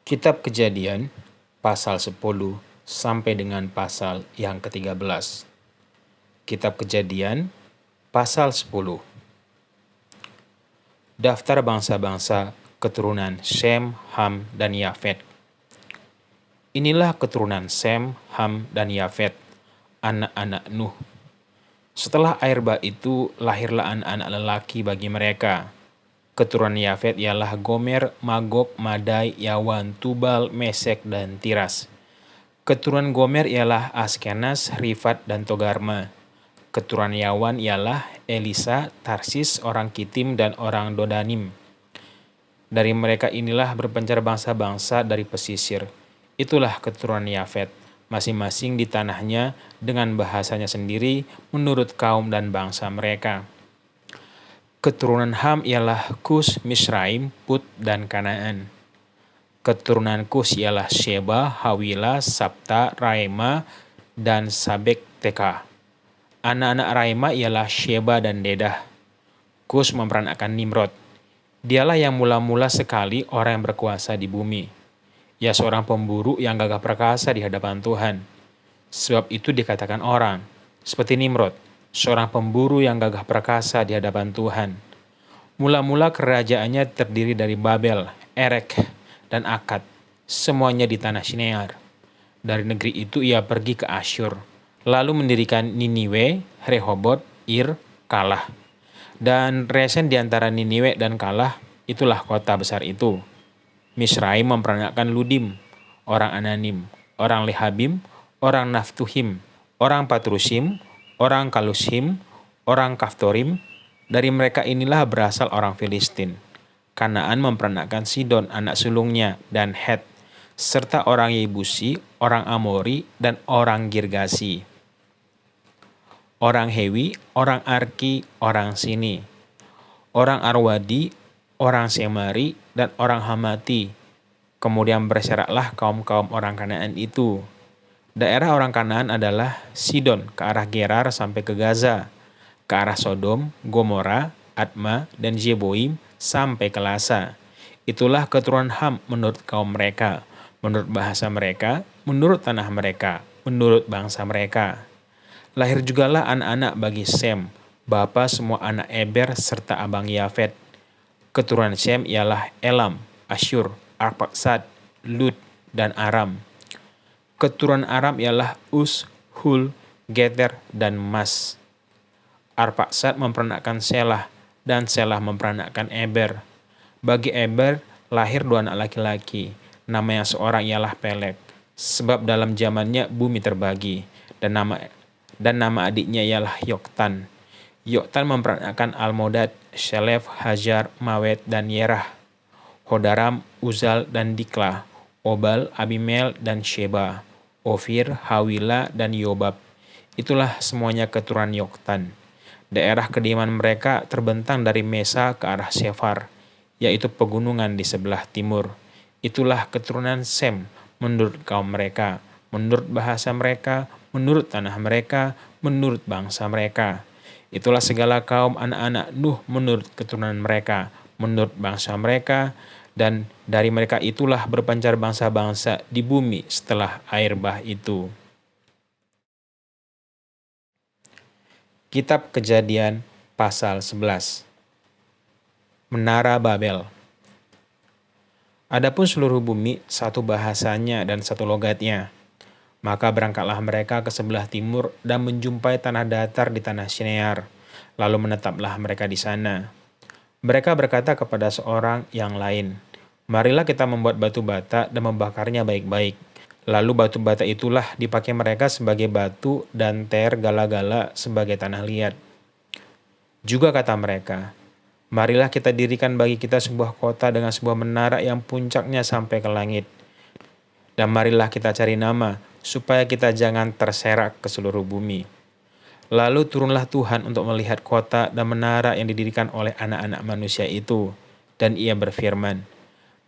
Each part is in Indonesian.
Kitab Kejadian, pasal 10 sampai dengan pasal yang ke-13. Kitab Kejadian, pasal 10. Daftar bangsa-bangsa keturunan Sem, Ham, dan Yafet. Inilah keturunan Sem, Ham, dan Yafet, anak-anak Nuh. Setelah air bah itu, lahirlah anak-anak lelaki bagi mereka. Keturunan Yafet ialah Gomer, Magog, Madai, Yawan, Tubal, Mesek, dan Tiras. Keturunan Gomer ialah Askenas, Rifat, dan Togarma. Keturunan Yawan ialah Elisa, Tarsis, orang Kitim, dan orang Dodanim. Dari mereka inilah berpencar bangsa-bangsa dari pesisir. Itulah keturunan Yafet, masing-masing di tanahnya dengan bahasanya sendiri menurut kaum dan bangsa mereka. Keturunan Ham ialah Kus, Misraim, Put, dan Kanaan. Keturunan Kus ialah Sheba, Hawila, Sabta, Raima, dan Sabek Teka. Anak-anak Raima ialah Sheba dan Dedah. Kus memperanakkan Nimrod. Dialah yang mula-mula sekali orang yang berkuasa di bumi. Ia seorang pemburu yang gagah perkasa di hadapan Tuhan. Sebab itu dikatakan orang, seperti Nimrod, seorang pemburu yang gagah perkasa di hadapan Tuhan. Mula-mula kerajaannya terdiri dari Babel, Erek, dan Akad, semuanya di tanah Shinear. Dari negeri itu ia pergi ke Asyur, lalu mendirikan Niniwe, Rehobot, Ir, Kalah. Dan resen di antara Niniwe dan Kalah, itulah kota besar itu. Misraim memperanakkan Ludim, orang Ananim, orang Lehabim, orang Naftuhim, orang Patrusim, orang Kalushim, orang Kaftorim. Dari mereka inilah berasal orang Filistin. Kanaan memperanakkan Sidon, anak sulungnya, dan Het, serta orang Yebusi, orang Amori, dan orang Girgasi. Orang Hewi, orang Arki, orang Sini, orang Arwadi, orang Semari, dan orang Hamati. Kemudian berseraklah kaum-kaum orang Kanaan itu. Daerah orang Kanaan adalah Sidon ke arah Gerar sampai ke Gaza, ke arah Sodom, Gomora, Adma, dan Zeboim sampai ke Lasa. Itulah keturunan Ham menurut kaum mereka, menurut bahasa mereka, menurut tanah mereka, menurut bangsa mereka. Lahir jugalah anak-anak bagi Sem, bapa semua anak Eber serta abang Yafet. Keturunan Sem ialah Elam, Asyur, Arpaksad, Lud, dan Aram. Keturunan Aram ialah Us, Hul, Geter, dan Mas. Arpaksad memperanakkan Selah, dan Selah memperanakkan Eber. Bagi Eber lahir dua anak laki-laki, nama yang seorang ialah Pelek, sebab dalam zamannya bumi terbagi, dan nama adiknya ialah Yoktan. Yoktan memperanakkan Almodad, Shelef, Hajar, Mawet, dan Yerah. Hodaram, Uzal, dan Dikla, Obal, Abimel, dan Sheba, Ofir, Hawila, dan Yobab. Itulah semuanya keturunan Yoktan. Daerah kediaman mereka terbentang dari Mesa ke arah Sefar, yaitu pegunungan di sebelah timur. Itulah keturunan Sem menurut kaum mereka, menurut bahasa mereka, menurut tanah mereka, menurut bangsa mereka. Itulah segala kaum anak-anak Nuh menurut keturunan mereka, menurut bangsa mereka, dan dari mereka itulah berpancar bangsa-bangsa di bumi setelah air bah itu. Kitab Kejadian pasal 11. Menara Babel. Adapun seluruh bumi satu bahasanya dan satu logatnya. Maka berangkatlah mereka ke sebelah timur dan menjumpai tanah datar di tanah Shinear, lalu menetaplah mereka di sana. Mereka berkata kepada seorang yang lain, "Marilah kita membuat batu bata dan membakarnya baik-baik." Lalu batu bata itulah dipakai mereka sebagai batu dan ter gala-gala sebagai tanah liat. Juga kata mereka, "Marilah kita dirikan bagi kita sebuah kota dengan sebuah menara yang puncaknya sampai ke langit. Dan marilah kita cari nama, supaya kita jangan terserak ke seluruh bumi." Lalu turunlah Tuhan untuk melihat kota dan menara yang didirikan oleh anak-anak manusia itu. Dan ia berfirman,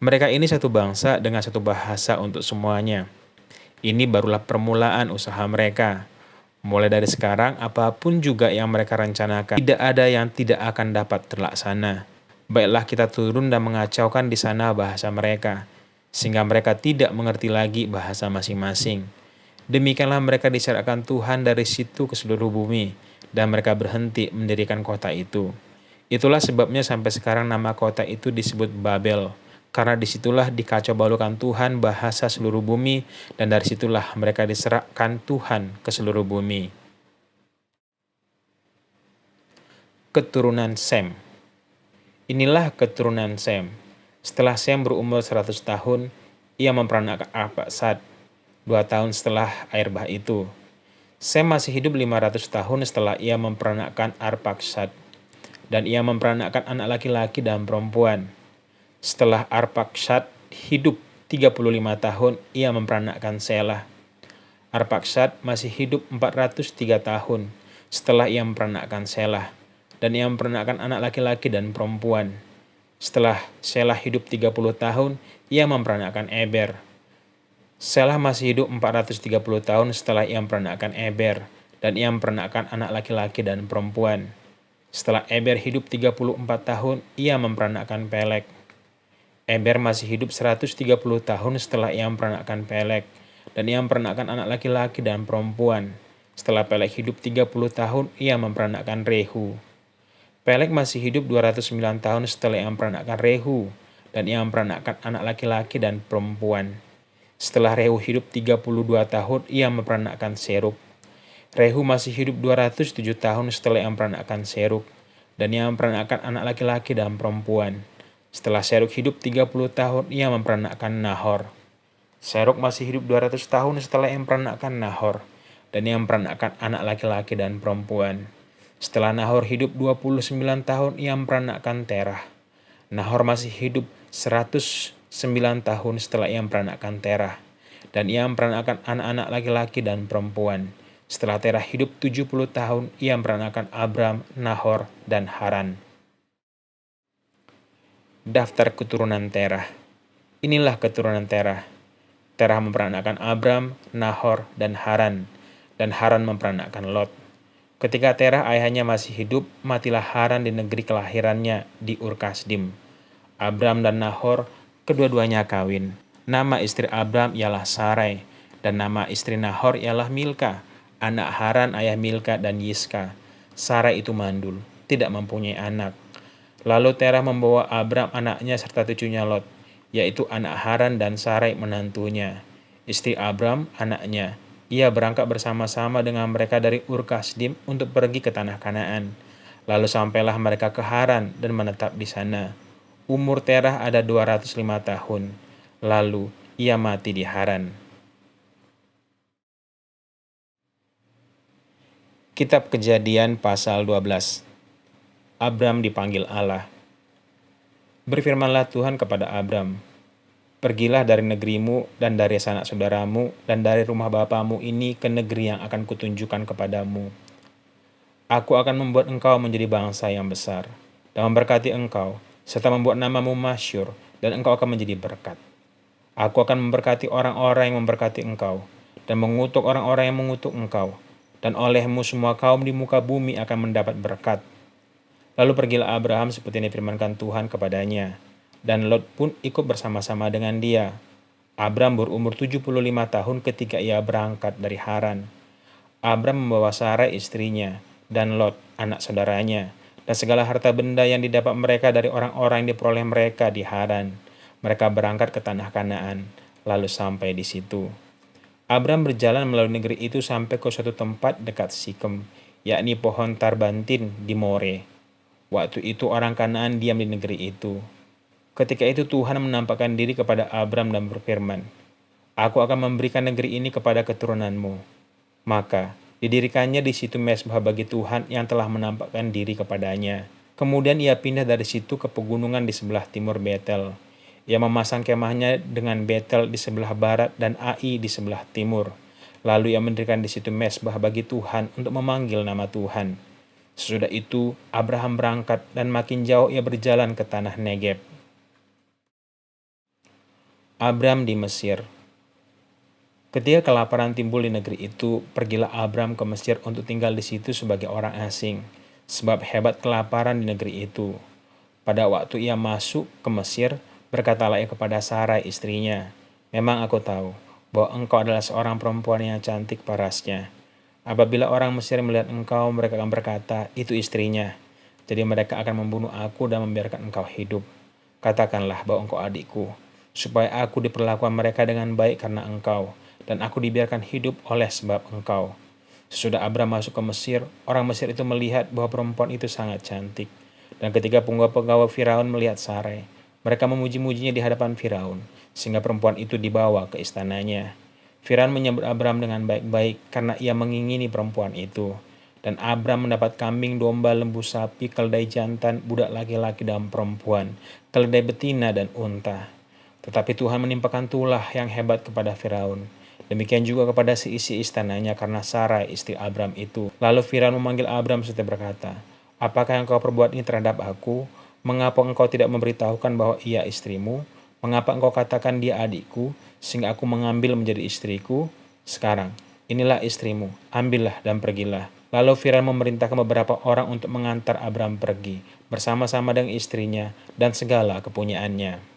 "Mereka ini satu bangsa dengan satu bahasa untuk semuanya. Ini barulah permulaan usaha mereka. Mulai dari sekarang, apapun juga yang mereka rencanakan, tidak ada yang tidak akan dapat terlaksana. Baiklah kita turun dan mengacaukan di sana bahasa mereka. sehingga mereka tidak mengerti lagi bahasa masing-masing. Demikianlah mereka diserahkan Tuhan dari situ ke seluruh bumi, dan mereka berhenti mendirikan kota itu. Itulah sebabnya sampai sekarang nama kota itu disebut Babel, karena disitulah dikacau balukan Tuhan bahasa seluruh bumi, dan dari situlah mereka diserahkan Tuhan ke seluruh bumi. Keturunan Sem. Inilah keturunan Sem. Setelah Sem berumur 100 tahun, ia memperanakan Arphaxad 2 tahun setelah air bah itu. Sem masih hidup 500 tahun setelah ia memperanakan Arphaxad, dan ia memperanakan anak laki-laki dan perempuan. Setelah Arphaxad hidup 35 tahun, ia memperanakan Selah. Arphaxad masih hidup 403 tahun setelah ia memperanakan Selah, dan ia memperanakan anak laki-laki dan perempuan. Setelah Selah hidup 30 tahun, ia memperanakan Eber. Selah masih hidup 430 tahun setelah ia memperanakan Eber, dan ia memperanakan anak laki-laki dan perempuan. Setelah Eber hidup 34 tahun, ia memperanakan Pelek. Eber masih hidup 130 tahun setelah ia memperanakan Pelek, dan ia memperanakan anak laki-laki dan perempuan. Setelah Pelek hidup 30 tahun, ia memperanakan Rehu. Pelek masih hidup 209 tahun setelah ia memperanakan Rehu, dan ia memperanakan anak laki-laki dan perempuan. Setelah Rehu hidup 32 tahun, ia memperanakan Serug. Rehu masih hidup 207 tahun setelah ia memperanakan Serug, dan ia memperanakan anak laki-laki dan perempuan. Setelah Serug hidup 30 tahun, ia memperanakan Nahor. Serug masih hidup 200 tahun setelah ia memperanakan Nahor, dan ia memperanakan anak laki-laki dan perempuan. Setelah Nahor hidup 29 tahun, ia memperanakan Terah. Nahor masih hidup 109 tahun setelah ia memperanakan Terah, dan ia memperanakan anak-anak laki-laki dan perempuan. Setelah Terah hidup 70 tahun, ia memperanakan Abram, Nahor, dan Haran. Daftar keturunan Terah. Inilah keturunan Terah. Terah memperanakan Abram, Nahor, dan Haran memperanakan Lot. Ketika Terah ayahnya masih hidup, matilah Haran di negeri kelahirannya di Ur-Kasdim. Abram dan Nahor kedua-duanya kawin. Nama istri Abram ialah Sarai, dan nama istri Nahor ialah Milka, anak Haran ayah Milka dan Yiska. Sarai itu mandul, tidak mempunyai anak. Lalu Terah membawa Abram anaknya serta cucunya Lot, yaitu anak Haran dan Sarai menantunya. Istri Abram anaknya, ia berangkat bersama-sama dengan mereka dari Ur-Kasdim untuk pergi ke tanah Kanaan. Lalu sampailah mereka ke Haran dan menetap di sana. Umur Terah ada 205 tahun. Lalu ia mati di Haran. Kitab Kejadian pasal 12. Abram dipanggil Allah. Berfirmanlah Tuhan kepada Abram, "Pergilah dari negerimu dan dari sanak saudaramu dan dari rumah bapamu ini ke negeri yang akan kutunjukkan kepadamu. Aku akan membuat engkau menjadi bangsa yang besar, dan memberkati engkau, serta membuat namamu masyhur, dan engkau akan menjadi berkat. Aku akan memberkati orang-orang yang memberkati engkau, dan mengutuk orang-orang yang mengutuk engkau, dan olehmu semua kaum di muka bumi akan mendapat berkat." Lalu pergilah Abraham seperti yang difirmankan Tuhan kepadanya, dan Lot pun ikut bersama-sama dengan dia. Abram berumur 75 tahun ketika ia berangkat dari Haran. Abram membawa Sarai istrinya, dan Lot anak saudaranya, dan segala harta benda yang didapat mereka dari orang-orang yang diperoleh mereka di Haran. Mereka berangkat ke tanah Kanaan, lalu sampai di situ. Abram berjalan melalui negeri itu sampai ke suatu tempat dekat Sikem, yakni pohon tarbantin di More. Waktu itu orang Kanaan diam di negeri itu. Ketika itu Tuhan menampakkan diri kepada Abram dan berfirman, "Aku akan memberikan negeri ini kepada keturunanmu." Maka didirikannya di situ mezbah bagi Tuhan yang telah menampakkan diri kepadanya. Kemudian ia pindah dari situ ke pegunungan di sebelah timur Betel. Ia memasang kemahnya dengan Betel di sebelah barat dan Ai di sebelah timur. Lalu ia mendirikan di situ mezbah bagi Tuhan untuk memanggil nama Tuhan. Sesudah itu Abraham berangkat dan makin jauh ia berjalan ke tanah Negeb. Abram di Mesir. Ketika kelaparan timbul di negeri itu, pergilah Abram ke Mesir untuk tinggal di situ sebagai orang asing, sebab hebat kelaparan di negeri itu. Pada waktu ia masuk ke Mesir, Berkatalah ia kepada Sarai istrinya, "Memang aku tahu bahwa engkau adalah seorang perempuan yang cantik parasnya. Apabila orang Mesir melihat engkau, mereka akan berkata, 'Itu istrinya.' Jadi mereka akan membunuh aku dan membiarkan engkau hidup. Katakanlah bahwa engkau adikku, supaya aku diperlakukan mereka dengan baik karena engkau, dan aku dibiarkan hidup oleh sebab engkau." Sesudah Abram masuk ke Mesir, orang Mesir itu melihat bahwa perempuan itu sangat cantik. Dan ketika penggawa-penggawa Firaun melihat Sarai, mereka memuji-mujinya di hadapan Firaun, sehingga perempuan itu dibawa ke istananya. Firaun menyambut Abram dengan baik-baik karena ia mengingini perempuan itu. Dan Abram mendapat kambing, domba, lembu sapi, keledai jantan, budak laki-laki dan perempuan, keledai betina dan unta. Tetapi Tuhan menimpakan tulah yang hebat kepada Firaun. Demikian juga kepada seisi istananya karena Sarai istri Abram itu. Lalu Firaun memanggil Abram serta berkata, "Apakah yang kau perbuat ini terhadap aku? Mengapa engkau tidak memberitahukan bahwa ia istrimu? Mengapa engkau katakan dia adikku, sehingga aku mengambil menjadi istriku? Sekarang, inilah istrimu, ambillah dan pergilah." Lalu Firaun memerintahkan beberapa orang untuk mengantar Abram pergi, bersama-sama dengan istrinya dan segala kepunyaannya.